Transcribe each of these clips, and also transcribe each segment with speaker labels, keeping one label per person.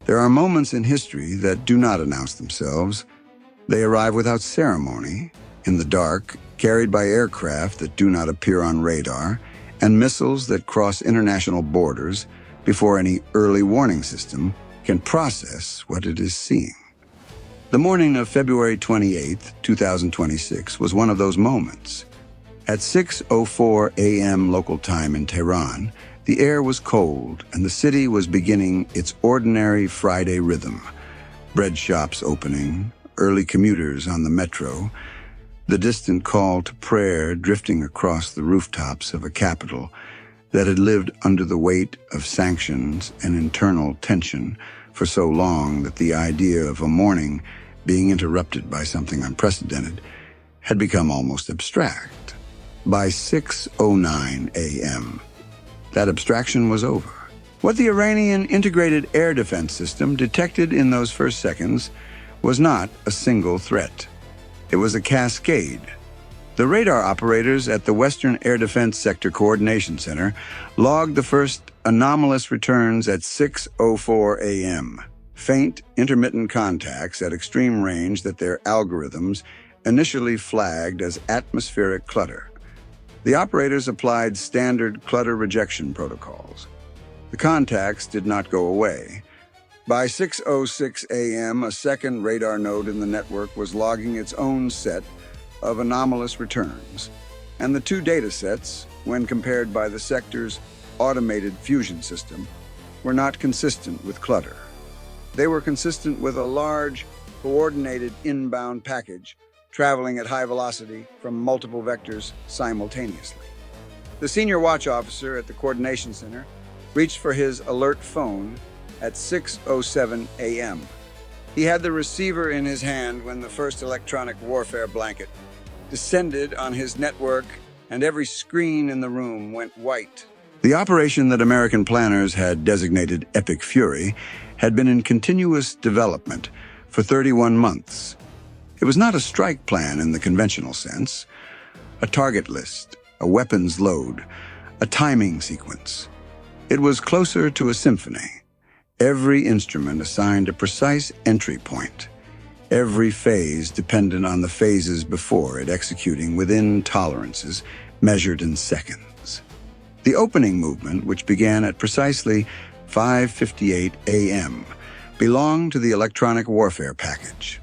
Speaker 1: There are moments in history that do not announce themselves. They arrive without ceremony, in the dark, carried by aircraft that do not appear on radar, and missiles that cross international borders before any early warning system can process what it is seeing. The morning of February 28, 2026 was one of those moments. At 6:04 a.m. local time in Tehran, the air was cold and the city was beginning its ordinary Friday rhythm. Bread shops opening, early commuters on the metro, the distant call to prayer drifting across the rooftops of a capital that had lived under the weight of sanctions and internal tension for so long that the idea of a morning being interrupted by something unprecedented had become almost abstract. By 6:09 a.m., that abstraction was over. What the Iranian integrated air defense system detected in those first seconds was not a single threat. It was a cascade. The radar operators at the Western Air Defense Sector Coordination Center logged the first anomalous returns at 6:04 a.m., faint, intermittent contacts at extreme range that their algorithms initially flagged as atmospheric clutter. The operators applied standard clutter rejection protocols. The contacts did not go away. By 6:06 a.m., a second radar node in the network was logging its own set of anomalous returns, and the two data sets, when compared by the sector's automated fusion system, were not consistent with clutter. They were consistent with a large, coordinated inbound package traveling at high velocity from multiple vectors simultaneously. The senior watch officer at the coordination center reached for his alert phone at 6:07 a.m. He had the receiver in his hand when the first electronic warfare blanket descended on his network and every screen in the room went white. The operation that American planners had designated Epic Fury had been in continuous development for 31 months. It was not a strike plan in the conventional sense, a target list, a weapons load, a timing sequence. It was closer to a symphony. Every instrument assigned a precise entry point, every phase dependent on the phases before it, executing within tolerances measured in seconds. The opening movement, which began at precisely 5:58 a.m., belonged to the electronic warfare package.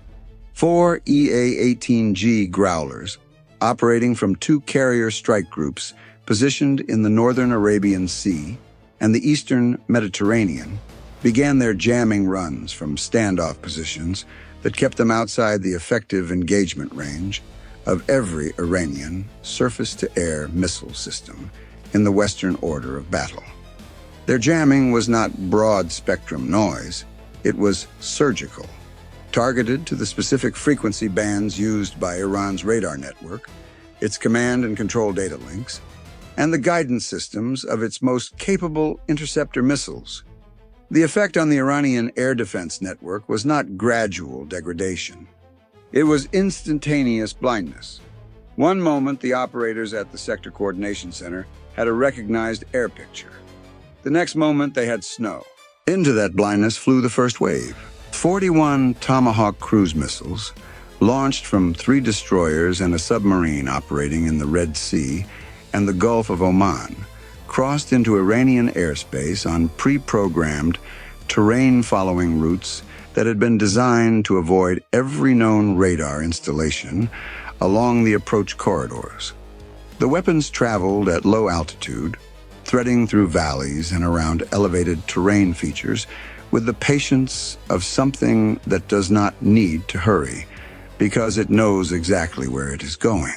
Speaker 1: 4 EA-18G Growlers, operating from two carrier strike groups positioned in the northern Arabian Sea and the eastern Mediterranean, began their jamming runs from standoff positions that kept them outside the effective engagement range of every Iranian surface-to-air missile system in the Western order of battle. Their jamming was not broad-spectrum noise, it was surgical, targeted to the specific frequency bands used by Iran's radar network, its command and control data links, and the guidance systems of its most capable interceptor missiles. The effect on the Iranian air defense network was not gradual degradation. It was instantaneous blindness. One moment, the operators at the Sector Coordination Center had a recognized air picture. The next moment, they had snow. Into that blindness flew the first wave. 41 Tomahawk cruise missiles, launched from 3 destroyers and a submarine operating in the Red Sea and the Gulf of Oman, crossed into Iranian airspace on pre-programmed, terrain-following routes that had been designed to avoid every known radar installation along the approach corridors. The weapons traveled at low altitude, threading through valleys and around elevated terrain features with the patience of something that does not need to hurry because it knows exactly where it is going.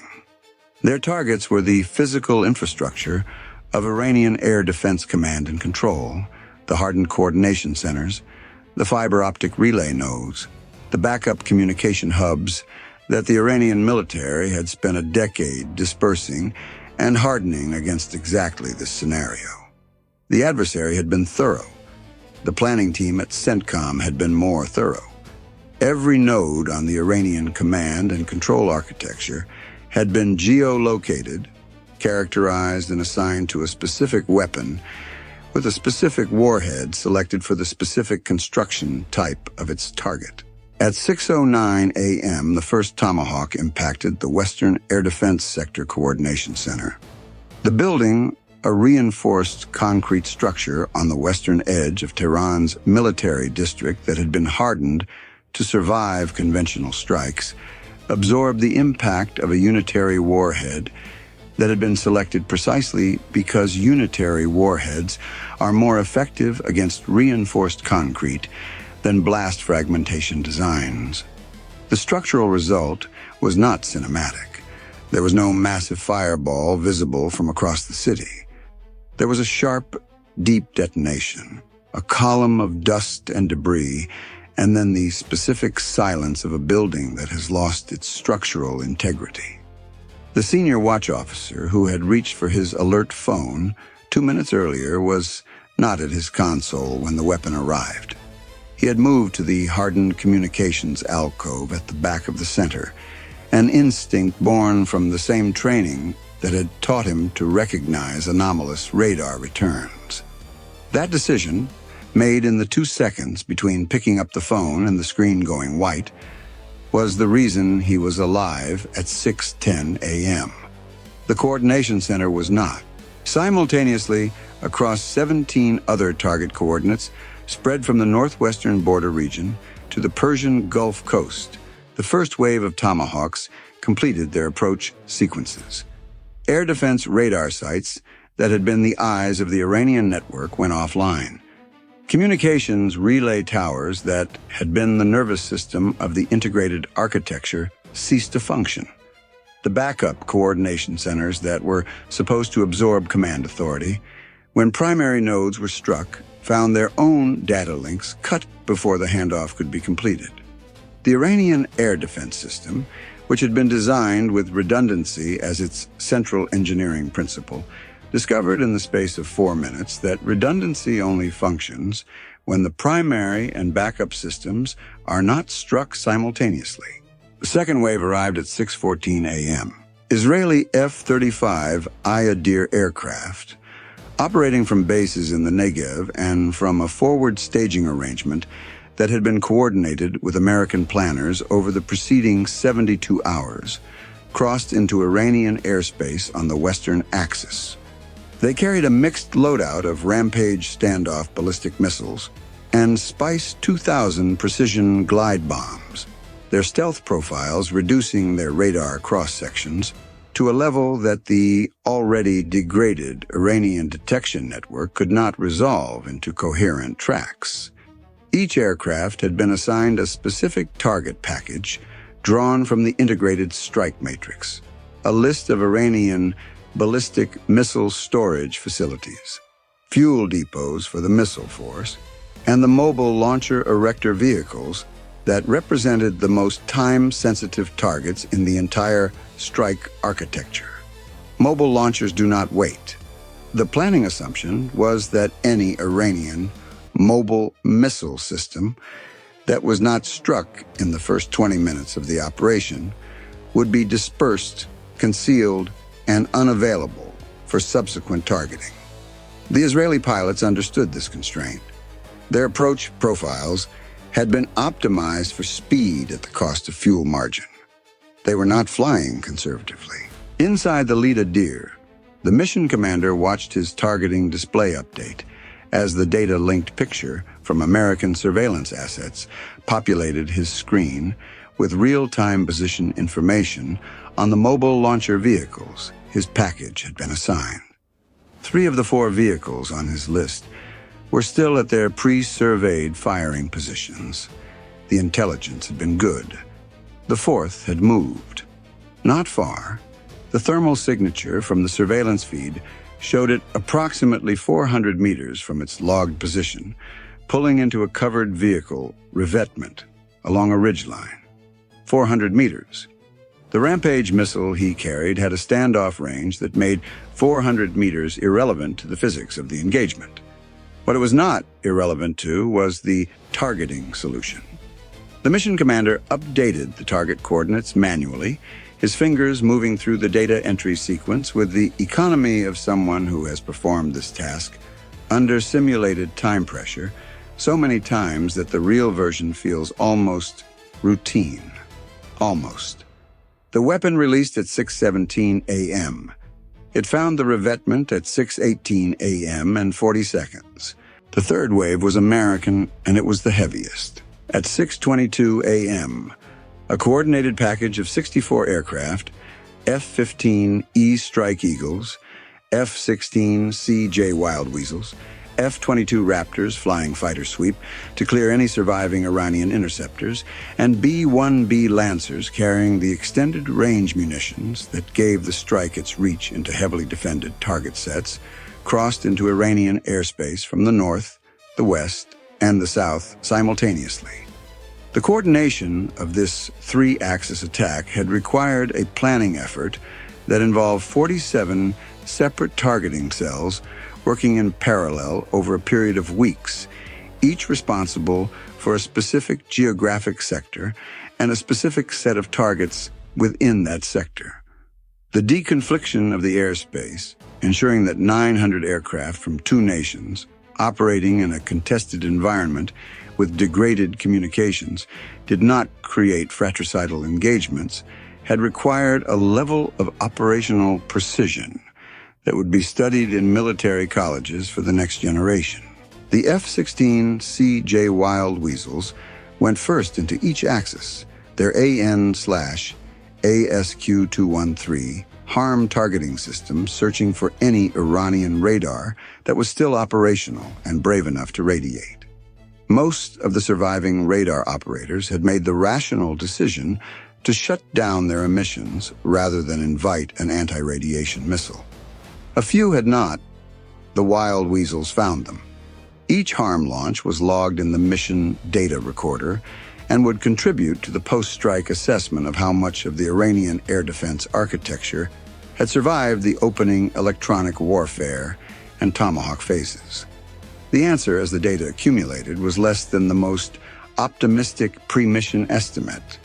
Speaker 1: Their targets were the physical infrastructure of Iranian Air Defense Command and Control, the hardened coordination centers, the fiber optic relay nodes, the backup communication hubs that the Iranian military had spent a decade dispersing and hardening against exactly this scenario. The adversary had been thorough. The planning team at CENTCOM had been more thorough. Every node on the Iranian command and control architecture had been geolocated, characterized and assigned to a specific weapon with a specific warhead selected for the specific construction type of its target. At 6:09 a.m., the first Tomahawk impacted the Western Air Defense Sector Coordination Center. The building, a reinforced concrete structure on the western edge of Tehran's military district that had been hardened to survive conventional strikes, absorbed the impact of a unitary warhead that had been selected precisely because unitary warheads are more effective against reinforced concrete than blast fragmentation designs. The structural result was not cinematic. There was no massive fireball visible from across the city. There was a sharp, deep detonation, a column of dust and debris, and then the specific silence of a building that has lost its structural integrity. The senior watch officer, who had reached for his alert phone 2 minutes earlier, was not at his console when the weapon arrived. He had moved to the hardened communications alcove at the back of the center, an instinct born from the same training that had taught him to recognize anomalous radar returns. That decision, made in the 2 seconds between picking up the phone and the screen going white, was the reason he was alive at 6:10 a.m. The coordination center was not. Simultaneously, across 17 other target coordinates, spread from the northwestern border region to the Persian Gulf Coast, the first wave of Tomahawks completed their approach sequences. Air defense radar sites that had been the eyes of the Iranian network went offline. Communications relay towers that had been the nervous system of the integrated architecture ceased to function. The backup coordination centers that were supposed to absorb command authority, when primary nodes were struck, found their own data links cut before the handoff could be completed. The Iranian air defense system, which had been designed with redundancy as its central engineering principle, discovered in the space of 4 minutes that redundancy only functions when the primary and backup systems are not struck simultaneously. The second wave arrived at 6:14 a.m. Israeli F-35I Adir aircraft, operating from bases in the Negev and from a forward staging arrangement that had been coordinated with American planners over the preceding 72 hours, crossed into Iranian airspace on the western axis. They carried a mixed loadout of Rampage standoff ballistic missiles and Spice 2000 precision glide bombs, their stealth profiles reducing their radar cross-sections to a level that the already degraded Iranian detection network could not resolve into coherent tracks. Each aircraft had been assigned a specific target package drawn from the integrated strike matrix, a list of Iranian ballistic missile storage facilities, fuel depots for the missile force, and the mobile launcher erector vehicles that represented the most time-sensitive targets in the entire strike architecture. Mobile launchers do not wait. The planning assumption was that any Iranian mobile missile system that was not struck in the first 20 minutes of the operation would be dispersed, concealed, and unavailable for subsequent targeting. The Israeli pilots understood this constraint. Their approach profiles had been optimized for speed at the cost of fuel margin. They were not flying conservatively. Inside the lead Adir, the mission commander watched his targeting display update as the data-linked picture from American surveillance assets populated his screen with real-time position information on the mobile launcher vehicles his package had been assigned. 3 of the 4 vehicles on his list were still at their pre-surveyed firing positions. The intelligence had been good. The 4th had moved. Not far, the thermal signature from the surveillance feed showed it approximately 400 meters from its logged position, pulling into a covered vehicle revetment along a ridgeline. 400 meters. The Rampage missile he carried had a standoff range that made 400 meters irrelevant to the physics of the engagement. What it was not irrelevant to was the targeting solution. The mission commander updated the target coordinates manually, his fingers moving through the data entry sequence with the economy of someone who has performed this task under simulated time pressure, so many times that the real version feels almost routine. Almost. The weapon released at 6:17 a.m. It found the revetment at 6:18 a.m. and 40 seconds. The third wave was American, and it was the heaviest. At 6:22 a.m., a coordinated package of 64 aircraft, F-15E Strike Eagles, F-16CJ Wild Weasels, F-22 Raptors flying fighter sweep to clear any surviving Iranian interceptors, and B-1B Lancers carrying the extended range munitions that gave the strike its reach into heavily defended target sets, crossed into Iranian airspace from the north, the west, and the south simultaneously. The coordination of this three-axis attack had required a planning effort that involved 47 separate targeting cells working in parallel over a period of weeks, each responsible for a specific geographic sector and a specific set of targets within that sector. The deconfliction of the airspace, ensuring that 900 aircraft from two nations, operating in a contested environment with degraded communications, did not create fratricidal engagements, had required a level of operational precision that would be studied in military colleges for the next generation. The F-16CJ Wild Weasels went first into each axis, their AN/ASQ-213 harm targeting system searching for any Iranian radar that was still operational and brave enough to radiate. Most of the surviving radar operators had made the rational decision to shut down their emissions rather than invite an anti-radiation missile. A few had not. The Wild Weasels found them. Each harm launch was logged in the mission data recorder and would contribute to the post-strike assessment of how much of the Iranian air defense architecture had survived the opening electronic warfare and Tomahawk phases. The answer, as the data accumulated, was less than the most optimistic pre-mission estimate.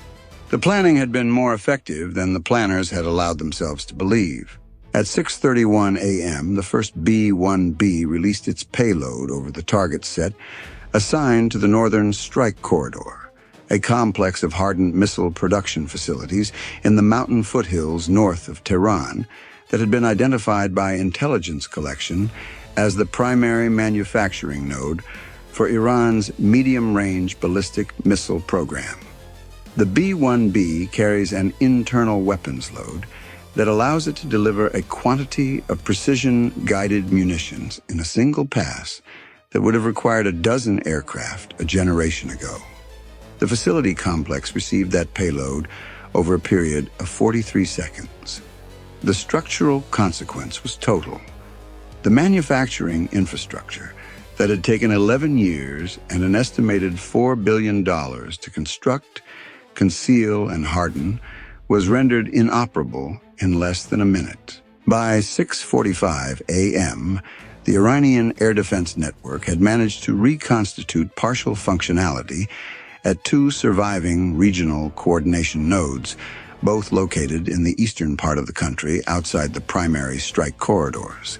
Speaker 1: The planning had been more effective than the planners had allowed themselves to believe. At 6:31 a.m., the first B-1B released its payload over the target set assigned to the Northern Strike Corridor, a complex of hardened missile production facilities in the mountain foothills north of Tehran that had been identified by intelligence collection as the primary manufacturing node for Iran's medium-range ballistic missile program. The B-1B carries an internal weapons load that allows it to deliver a quantity of precision-guided munitions in a single pass that would have required a dozen aircraft a generation ago. The facility complex received that payload over a period of 43 seconds. The structural consequence was total. The manufacturing infrastructure that had taken 11 years and an estimated $4 billion to construct, conceal, and harden was rendered inoperable in less than a minute. By 6:45 a.m., the Iranian Air Defense Network had managed to reconstitute partial functionality at two surviving regional coordination nodes, both located in the eastern part of the country outside the primary strike corridors.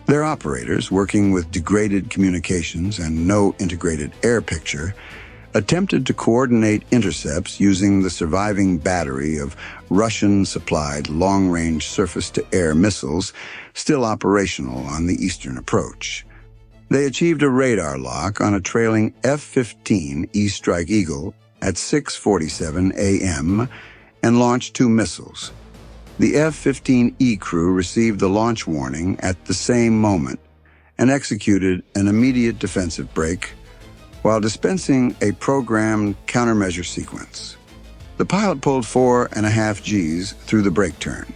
Speaker 1: Their operators, working with degraded communications and no integrated air picture, attempted to coordinate intercepts using the surviving battery of Russian-supplied long-range surface-to-air missiles still operational on the eastern approach. They achieved a radar lock on a trailing F-15E Strike Eagle at 6:47 a.m. and launched two missiles. The F-15E crew received the launch warning at the same moment and executed an immediate defensive break while dispensing a programmed countermeasure sequence. The pilot pulled 4.5 Gs through the brake turn,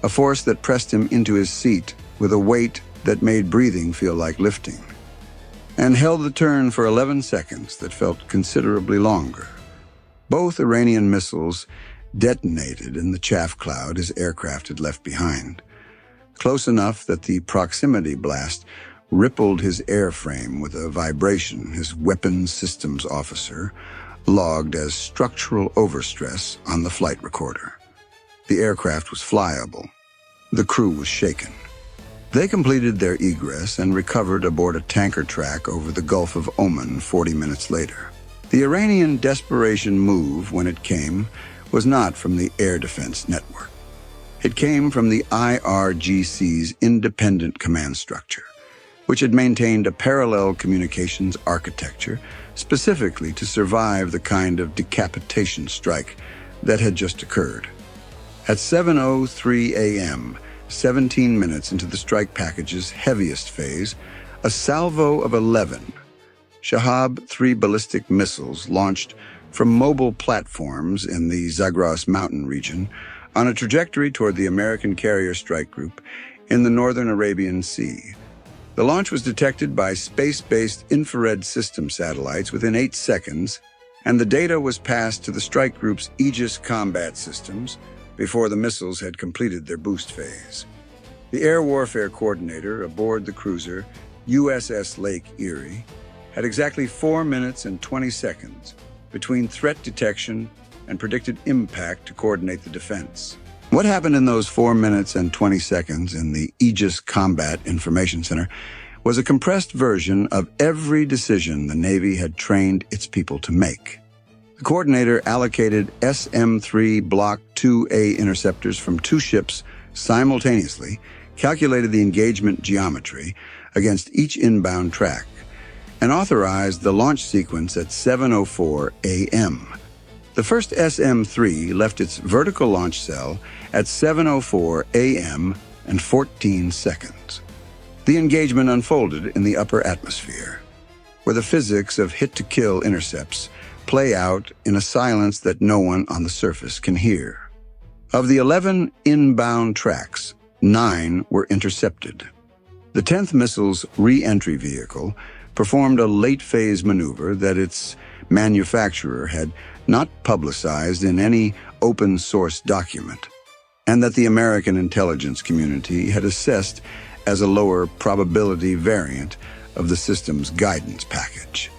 Speaker 1: a force that pressed him into his seat with a weight that made breathing feel like lifting, and held the turn for 11 seconds that felt considerably longer. Both Iranian missiles detonated in the chaff cloud his aircraft had left behind, close enough that the proximity blast rippled his airframe with a vibration his weapons systems officer logged as structural overstress on the flight recorder. The aircraft was flyable. The crew was shaken. They completed their egress and recovered aboard a tanker track over the Gulf of Oman 40 minutes later. The Iranian desperation move, when it came, was not from the air defense network. It came from the IRGC's independent command structure, which had maintained a parallel communications architecture specifically to survive the kind of decapitation strike that had just occurred. At 7:03 a.m., 17 minutes into the strike package's heaviest phase, a salvo of 11 Shahab-3 ballistic missiles launched from mobile platforms in the Zagros mountain region on a trajectory toward the American carrier strike group in the northern Arabian Sea. The launch was detected by space-based infrared system satellites within 8 seconds, and the data was passed to the strike group's Aegis combat systems before the missiles had completed their boost phase. The air warfare coordinator aboard the cruiser USS Lake Erie had exactly 4 minutes and 20 seconds between threat detection and predicted impact to coordinate the defense. What happened in those 4 minutes and 20 seconds in the Aegis Combat Information Center was a compressed version of every decision the Navy had trained its people to make. The coordinator allocated SM-3 Block 2A interceptors from 2 ships simultaneously, calculated the engagement geometry against each inbound track, and authorized the launch sequence at 7:04 a.m. The first SM-3 left its vertical launch cell at 7:04 a.m. and 14 seconds. The engagement unfolded in the upper atmosphere, where the physics of hit-to-kill intercepts play out in a silence that no one on the surface can hear. Of the 11 inbound tracks, 9 were intercepted. The 10th missile's re-entry vehicle performed a late-phase maneuver that its manufacturer had not publicized in any open-source document, and that the American intelligence community had assessed as a lower probability variant of the system's guidance package.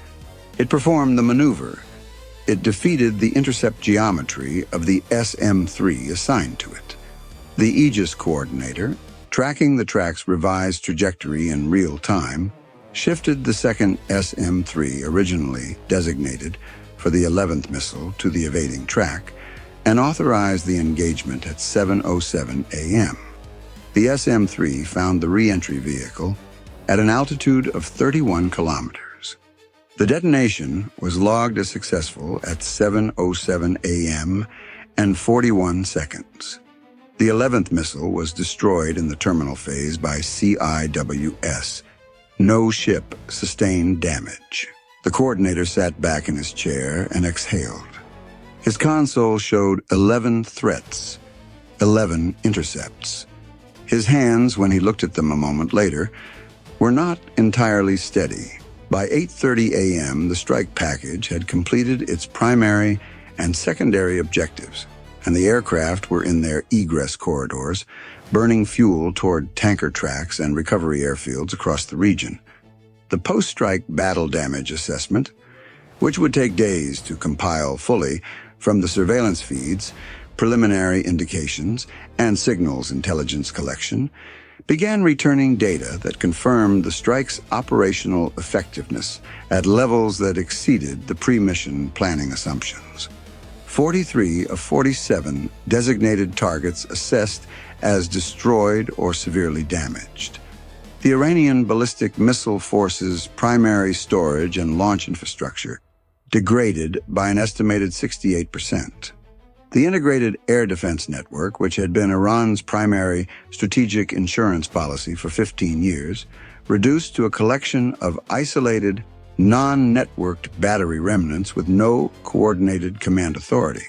Speaker 1: It performed the maneuver. It defeated the intercept geometry of the SM-3 assigned to it. The Aegis coordinator, tracking the track's revised trajectory in real time, shifted the second SM-3 originally designated for the 11th missile to the evading track and authorized the engagement at 7:07 a.m. The SM-3 found the re-entry vehicle at an altitude of 31 kilometers. The detonation was logged as successful at 7:07 a.m. and 41 seconds. The 11th missile was destroyed in the terminal phase by CIWS. No ship sustained damage. The coordinator sat back in his chair and exhaled. His console showed 11 threats, 11 intercepts. His hands, when he looked at them a moment later, were not entirely steady. By 8:30 a.m., the strike package had completed its primary and secondary objectives, and the aircraft were in their egress corridors, burning fuel toward tanker tracks and recovery airfields across the region. The post-strike battle damage assessment, which would take days to compile fully from the surveillance feeds, preliminary indications, and signals intelligence collection, began returning data that confirmed the strike's operational effectiveness at levels that exceeded the pre-mission planning assumptions. 43 of 47 designated targets assessed as destroyed or severely damaged. The Iranian ballistic missile force's primary storage and launch infrastructure degraded by an estimated 68%. The integrated air defense network, which had been Iran's primary strategic insurance policy for 15 years, reduced to a collection of isolated, non-networked battery remnants with no coordinated command authority.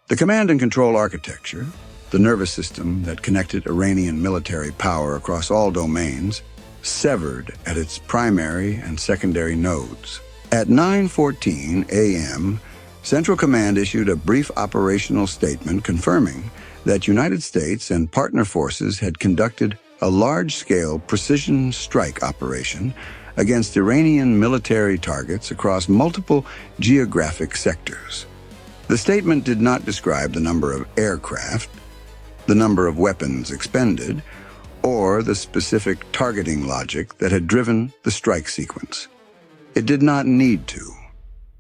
Speaker 1: The command and control architecture, the nervous system that connected Iranian military power across all domains, severed at its primary and secondary nodes. At 9:14 a.m., Central Command issued a brief operational statement confirming that United States and partner forces had conducted a large-scale precision strike operation against Iranian military targets across multiple geographic sectors. The statement did not describe the number of aircraft, the number of weapons expended, or the specific targeting logic that had driven the strike sequence. It did not need to.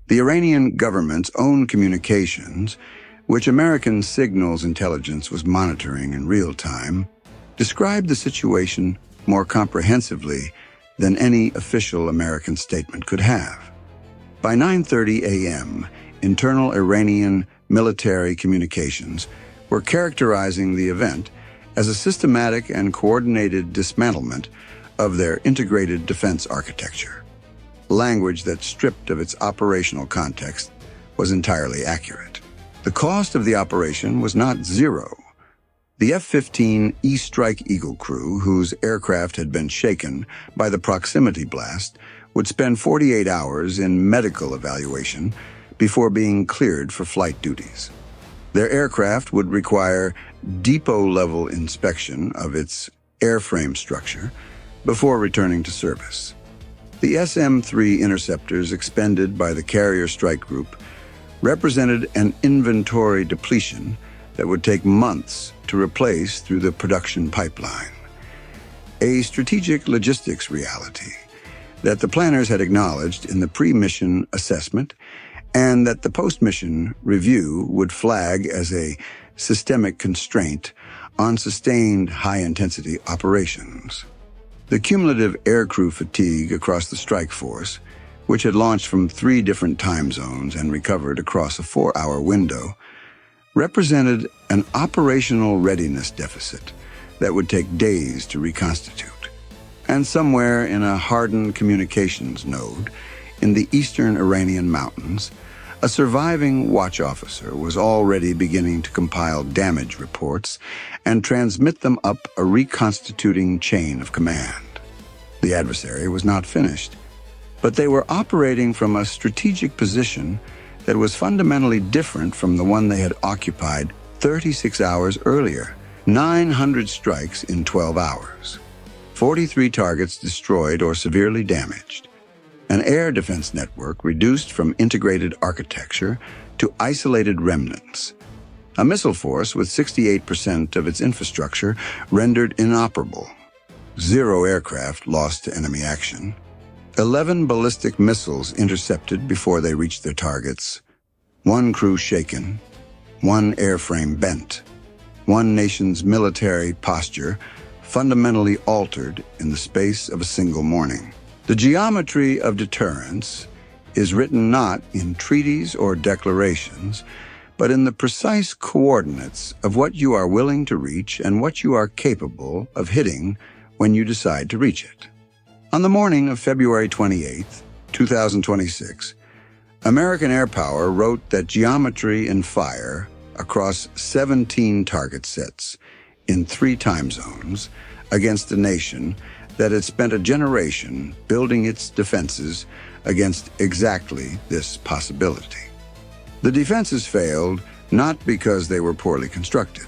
Speaker 1: The Iranian government's own communications, which American signals intelligence was monitoring in real time, described the situation more comprehensively than any official American statement could have. By 9:30 a.m., internal Iranian military communications were characterizing the event as a systematic and coordinated dismantlement of their integrated defense architecture. Language that, stripped of its operational context, was entirely accurate. The cost of the operation was not zero. The F-15I Strike Eagle crew, whose aircraft had been shaken by the proximity blast, would spend 48 hours in medical evaluation before being cleared for flight duties. Their aircraft would require depot-level inspection of its airframe structure before returning to service. The SM-3 interceptors expended by the carrier strike group represented an inventory depletion that would take months to replace through the production pipeline. A strategic logistics reality that the planners had acknowledged in the pre-mission assessment and that the post-mission review would flag as a systemic constraint on sustained high-intensity operations. The cumulative aircrew fatigue across the strike force, which had launched from 3 different time zones and recovered across a 4-hour window, represented an operational readiness deficit that would take days to reconstitute. And somewhere in a hardened communications node in the eastern Iranian mountains, a surviving watch officer was already beginning to compile damage reports and transmit them up a reconstituting chain of command. The adversary was not finished, but they were operating from a strategic position that was fundamentally different from the one they had occupied 36 hours earlier. 900 strikes in 12 hours. 43 targets destroyed or severely damaged. An air defense network reduced from integrated architecture to isolated remnants. A missile force with 68% of its infrastructure rendered inoperable. 0 aircraft lost to enemy action. 11 ballistic missiles intercepted before they reached their targets. 1 crew shaken. 1 airframe bent. 1 nation's military posture fundamentally altered in the space of a single morning. The geometry of deterrence is written not in treaties or declarations, but in the precise coordinates of what you are willing to reach and what you are capable of hitting when you decide to reach it. On the morning of February 28, 2026, American Air Power wrote that geometry in fire across 17 target sets in 3 time zones against a nation that had spent a generation building its defenses against exactly this possibility. The defenses failed not because they were poorly constructed.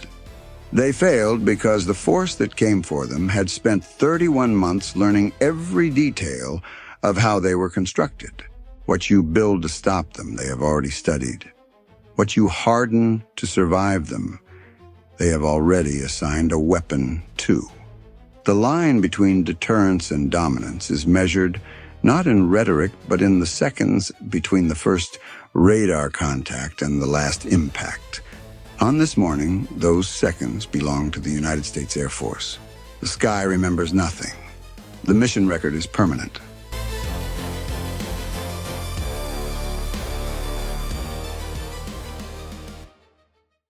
Speaker 1: They failed because the force that came for them had spent 31 months learning every detail of how they were constructed. What you build to stop them, they have already studied. What you harden to survive them, they have already assigned a weapon to. The line between deterrence and dominance is measured not in rhetoric, but in the seconds between the first radar contact and the last impact. On this morning, those seconds belong to the United States Air Force. The sky remembers nothing. The mission record is permanent.